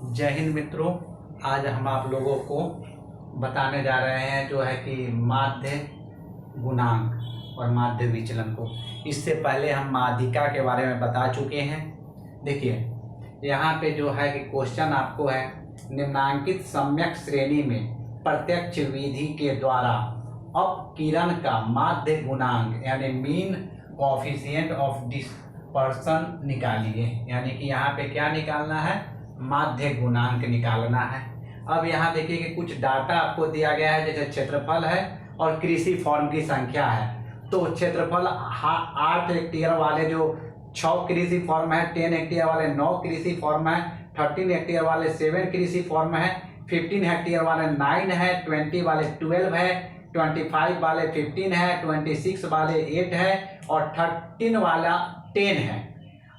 जय हिंद मित्रों। आज हम आप लोगों को बताने जा रहे हैं जो है कि माध्य गुणांक और माध्य विचलन को। इससे पहले हम माध्यिका के बारे में बता चुके हैं। देखिए यहाँ पे जो है कि क्वेश्चन आपको है, निम्नांकित सम्यक श्रेणी में प्रत्यक्ष विधि के द्वारा अपकिरण का माध्य गुणांक यानी मीन कोएफिशिएंट ऑफ डिस्पर्सन निकालिए। यानी कि यहाँ पे क्या निकालना है, माध्य गुणांक निकालना है। अब यहाँ देखिए कि कुछ डाटा आपको दिया गया है, जैसे क्षेत्रफल है और कृषि फॉर्म की संख्या है। तो क्षेत्रफल 8 हेक्टेयर वाले जो 6 कृषि फॉर्म है, 10 हेक्टेयर वाले 9 कृषि फॉर्म है, 13 हेक्टेयर वाले 7 कृषि फॉर्म है, 15 हेक्टेयर वाले 9 है, 20 वाले 12 है, 25 वाले 15 है, 26 वाले 8 है और 13 वाला 10 है।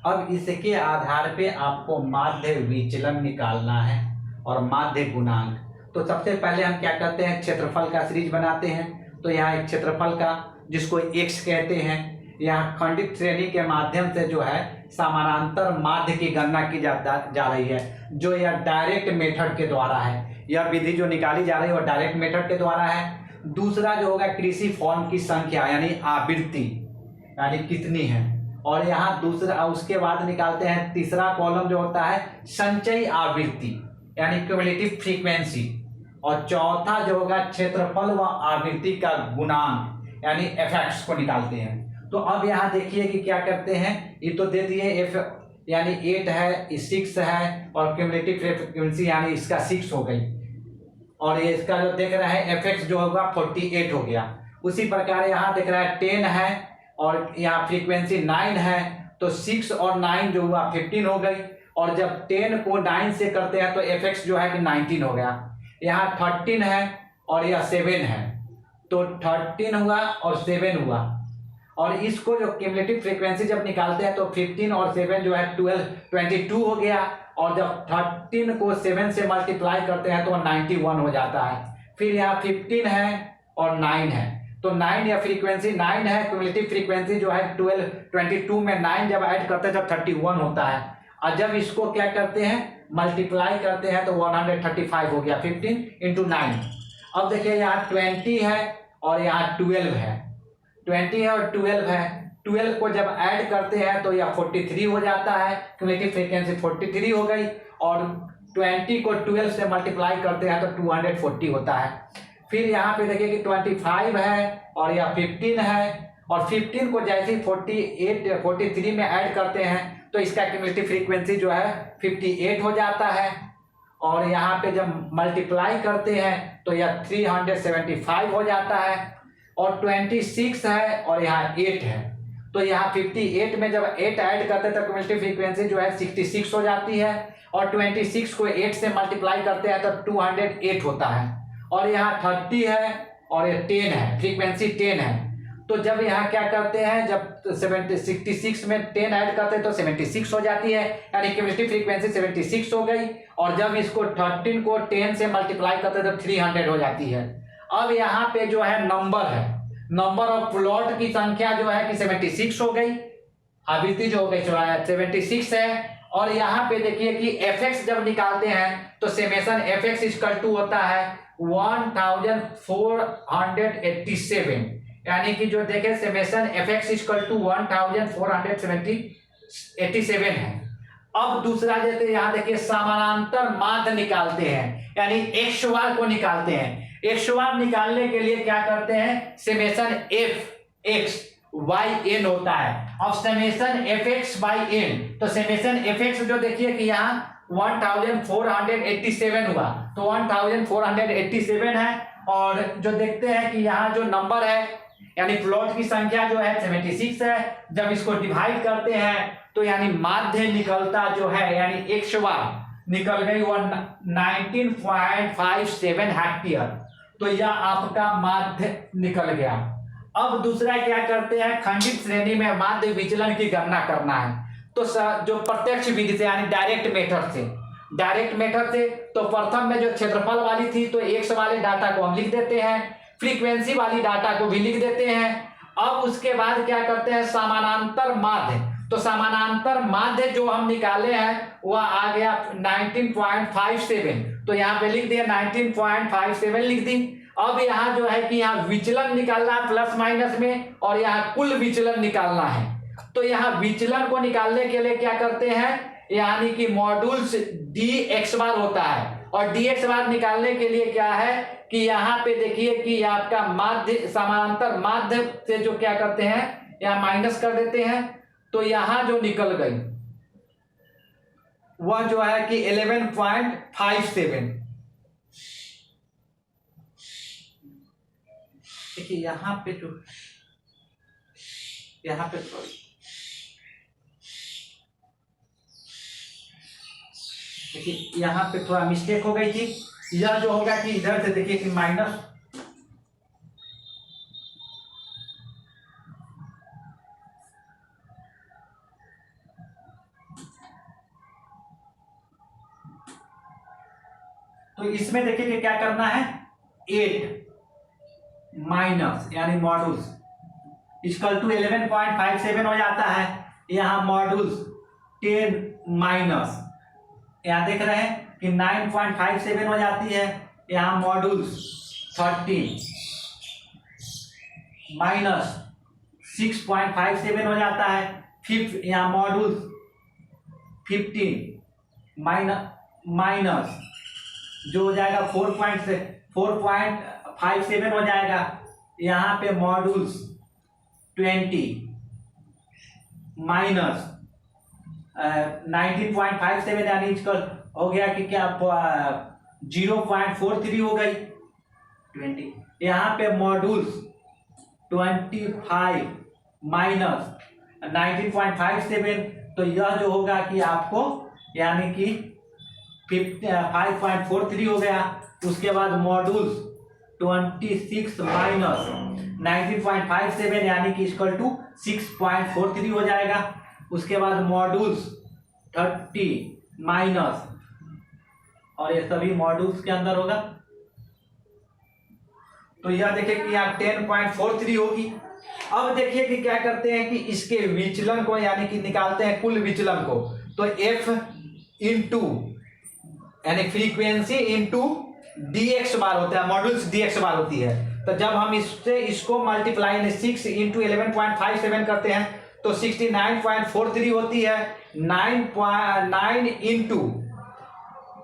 अब इसके आधार पे आपको माध्य विचलन निकालना है और माध्य गुणांक। तो सबसे पहले हम क्या करते हैं, क्षेत्रफल का सीरीज बनाते हैं। तो यहाँ एक क्षेत्रफल का, जिसको x कहते हैं, यहाँ खंडित श्रेणी के माध्यम से जो है समानांतर माध्य की गणना की जा रही है, जो यह डायरेक्ट मेथड के द्वारा है। यह विधि जो निकाली जा रही है वह डायरेक्ट मेथड के द्वारा है। दूसरा जो होगा कृषि फॉर्म की संख्या यानी आवृत्ति, यानी कितनी है। और यहाँ दूसरा, उसके बाद निकालते हैं तीसरा कॉलम जो होता है संचयी आवृत्ति यानी क्यूमुलेटिव फ्रीक्वेंसी। और चौथा जो होगा क्षेत्रफल व आवृत्ति का गुणांक यानी एफएक्स को निकालते हैं। तो अब यहाँ देखिए कि क्या करते हैं, ये तो दे दिए एफ यानी 8 है, 6 है और क्यूमुलेटिव फ्रीक्वेंसी यानी इसका 6 हो गई। और ये इसका जो देख रहा है एफएक्स जो होगा 48 हो गया। उसी प्रकार यहाँ देख रहा है 10 है और यहाँ फ्रीक्वेंसी 9 है, तो 6 और 9 जो हुआ 15 हो गई। और जब 10 को 9 से करते हैं तो एफएक्स जो है कि 19 हो गया। यहाँ 13 है और यह 7 है, तो 13 हुआ और 7 हुआ। और इसको जो क्यूमुलेटिव फ्रीक्वेंसी जब निकालते हैं तो 15 और 7 जो है 22 हो गया। और जब 13 को 7 से मल्टीप्लाई करते हैं तो 91 हो जाता है। फिर यहाँ 15 है और 9 है, तो 9 या फ्रीक्वेंसी 9 है, क्यूमुलेटिव फ्रीक्वेंसी जो है 22 में 9 जब ऐड करते हैं तब 31 होता है। और जब इसको क्या करते हैं, मल्टीप्लाई करते हैं तो 135 हो गया, 15 × 9। अब देखिए यहाँ 20 है और यहाँ 12 है, 20 है और 12 है। 12 को जब ऐड करते हैं तो यह 43 हो जाता है, क्यूमुलेटिव फ्रीक्वेंसी 43 हो गई। और 20 को 12 से मल्टीप्लाई करते हैं तो 240 होता है। फिर यहाँ पे देखिए कि 25 है और यह 15 है। और 15 को जैसे ही 43 में ऐड करते हैं तो इसका क्यूमुलेटिव फ्रीक्वेंसी जो है 58 हो जाता है। और यहाँ पे जब मल्टीप्लाई करते हैं तो यह 375 हो जाता है। और 26 है और यहाँ 8 है, तो यहाँ 58 में जब 8 ऐड करते हैं तो क्यूमुलेटिव फ्रीक्वेंसी जो है 66 हो जाती है। और 26 को 8 से मल्टीप्लाई करते हैं तो 208 होता है। और यहाँ 30 है और ये 10 है, फ्रीक्वेंसी 10 है। तो जब यहाँ क्या करते हैं, जब 66 में 10 ऐड करते हैं तो 76 हो जाती है, यानी क्यूमुलेटिव फ्रीक्वेंसी 76 हो गई। और जब इसको 13 को 10 से मल्टीप्लाई करते हैं तो 300 हो जाती है। अब यहाँ पे जो है नंबर है, नंबर ऑफ प्लॉट की संख्या जो है कि 76 हो गई, आवृत्ति जो हो गई 76 है। और यहाँ पे देखिए कि एफएक्स जब निकालते हैं तो समेशन एफएक्स इक्वल टू होता है 1487, यानी कि जो देखें समेशन एफएक्स इक्वल टू 1487 है। अब दूसरा जैसे यहाँ देखिए समानांतर माध्य निकालते हैं, यानी एक्स वार को निकालते हैं। एक्स वार निकालने के लिए क्या करते हैं, summation F X Y N होता है। अब summation F X by N, तो समेशन एफ एक्स जो देखिए कि यहाँ 1487 हुआ, तो 1487 है। और जो देखते हैं कि यहाँ जो नंबर है यानी प्लॉट की संख्या जो है 76 है। जब इसको डिवाइड करते हैं तो यानी माध्य निकलता जो है यानी एक्स वार निकल गई 19.57 हेक्टेयर, तो यह आपका माध्य निकल गया। अब दूसरा क्या करते हैं, खंडित श्रेणी में माध्य विचलन की गणना करना है। तो जो प्रत्यक्ष विधि से यानी डायरेक्ट मेथड से तो प्रथम में जो क्षेत्रफल वाली थी तो एक्स वाले डाटा को हम लिख देते हैं, फ्रीक्वेंसी वाली डाटा को भी लिख देते हैं। अब उसके बाद क्या करते हैं, समानांतर माध्य, तो समानांतर माध्य जो हम निकाले हैं वह आ गया 19.57। तो यहाँ पे लिख दिया 19.57 लिख दी। अब यहाँ जो है कि यहाँ विचलन निकालना है प्लस माइनस में, और यहाँ कुल विचलन निकालना है। तो यहाँ विचलन को निकालने के लिए क्या करते हैं, यानी कि मॉड्यूल्स डी एक्स बार होता है, और डी एक्स बार निकालने के लिए क्या है कि यहाँ पे देखिए कि आपका माध्य समानांतर माध्य से जो क्या करते हैं यहाँ माइनस कर देते हैं। तो यहाँ जो निकल गई वह जो है कि 11.57। देखिए यहाँ पे जो यहाँ पे देखिए यहाँ पे थोड़ा मिस्टेक हो गई थी। यह जो होगा कि इधर से देखिए कि माइनस, तो इसमें देखिए कि क्या करना है 8 माइनस यानी मॉड्यूल्स इक्वल टू 11.57 हो जाता है। यहाँ मॉड्यूल्स 10 माइनस, यहाँ देख रहे हैं कि 9.57 हो जाती है। यहाँ मॉड्यूल्स 30 माइनस 6.57 हो जाता है। फिफ्थ यहाँ मॉड्यूल्स 15 माइनस जो हो जाएगा 4.57 हो जाएगा। यहाँ पे मॉड्यूल्स 20 माइनस 19.57 यानी इसका हो गया कि क्या 0.43 हो गई 20। यहाँ पे मॉड्यूल्स 25 माइनस 19.57, तो यह जो होगा कि आपको यानी कि 5.43 हो गया। उसके बाद मॉड्यूल्स 26 माइनस 19.57 यानी कि इक्वल टू 6.43 हो जाएगा। उसके बाद मॉड्यूल्स 30 माइनस, और ये सभी मॉड्यूल्स के अंदर होगा, तो यह देखिए कि यहाँ 10.43 होगी। अब देखिए कि क्या करते हैं कि इसके विचलन को यानी कि निकालते हैं कुल विचलन को। तो एफ इंटू यानी फ्रीक्वेंसी इंटू डी एक्स बार होता है, मॉड्यूल्स डी एक्स बार होती है। तो जब हम इससे इसको मल्टीप्लाई यानी 6 इंटू 11.57 करते हैं तो 69.43 होती है। 9 इंटू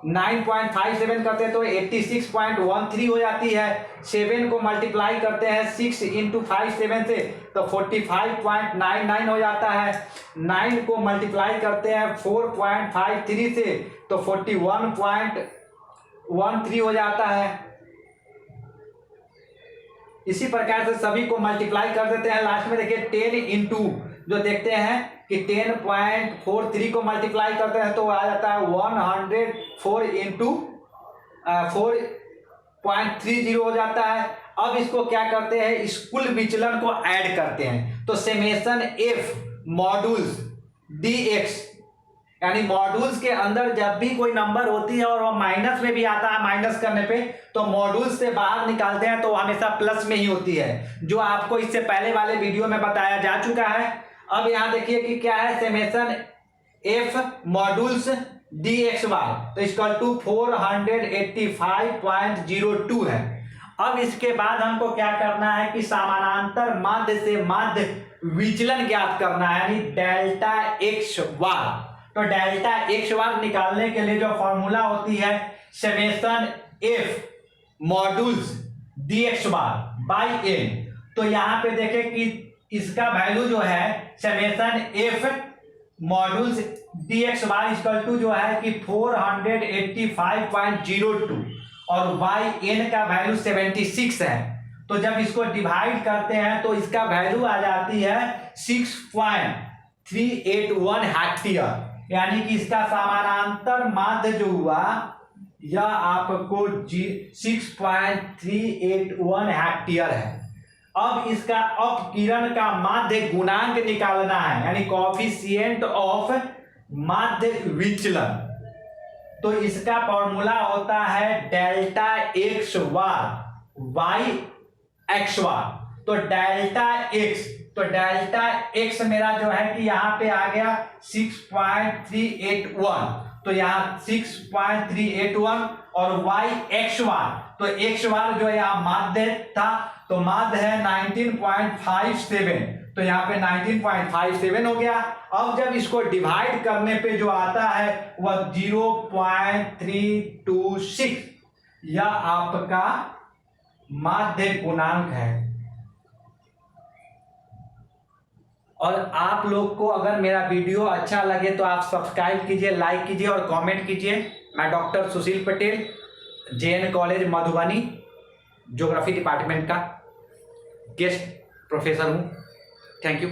9.57 करते हैं तो 86.13 हो जाती है। 7 को मल्टीप्लाई करते हैं 6 इंटू 57 से तो 45.99 हो जाता है। 9 को मल्टीप्लाई करते हैं 4.53 से तो 41.13 हो जाता है। इसी प्रकार से सभी को मल्टीप्लाई कर देते हैं। लास्ट में देखिए 10 इंटू जो देखते हैं कि 10.43 को मल्टीप्लाई करते हैं तो आ जाता है 104 इंटू 4.30 हो जाता है। अब इसको क्या करते हैं, इस कुल विचलन को ऐड करते हैं। तो summation F modulus D x यानी मॉड्यूल्स के अंदर जब भी कोई नंबर होती है और वो माइनस में भी आता है, माइनस करने पे तो मॉड्यूल्स से बाहर निकालते हैं तो हमेशा प्लस में ही होती है, जो आपको इससे पहले वाले वीडियो में बताया जा चुका है। अब यहाँ देखिए कि क्या है, summation F modulus D X Y तो इक्वल टू 485.02 है। अब इसके बाद हमको क्या करना है कि समानांतर माध्य से माध्य विचलन ज्ञात करना है, यानी डेल्टा एक्स वार। तो डेल्टा एक्स वार निकालने के लिए जो फॉर्मूला होती है summation F modulus D X bar by N. तो यहाँ पे देखें कि इसका वैल्यू जो है summation F modulus D X Y equal to जो है कि 485.02 और वाई एन का वैल्यू 76 है। तो जब इसको डिवाइड करते हैं तो इसका वैल्यू आ जाती है 6.381 हेक्टेयर, यानी कि इसका समानांतर माध्य जो हुआ यह आपको 6.381 हेक्टेयर है। अब इसका अपकिरण का माध्य गुणांक निकालना है, यानी कोएफिशिएंट ऑफ माध्य विचलन। तो इसका फॉर्मूला होता है डेल्टा एक्स वार वाई एक्स वार। तो डेल्टा एक्स तो डेल्टा एक्स मेरा जो है कि यहाँ पे आ गया 6.381, तो यहाँ 6.381 और y एक्स बार, तो एक्स बार जो है यहाँ माध्य था, तो माध्य है 19.57, तो यहाँ पे 19.57 हो गया। अब जब इसको डिवाइड करने पे जो आता है वह 0.326, यह आपका माध्य गुणांक है। और आप लोग को अगर मेरा वीडियो अच्छा लगे तो आप सब्सक्राइब कीजिए, लाइक कीजिए और कमेंट कीजिए। मैं doctor Sushil Patel, JN college Madhubani, geography department का गेस्ट प्रोफेसर हूँ। Thank you.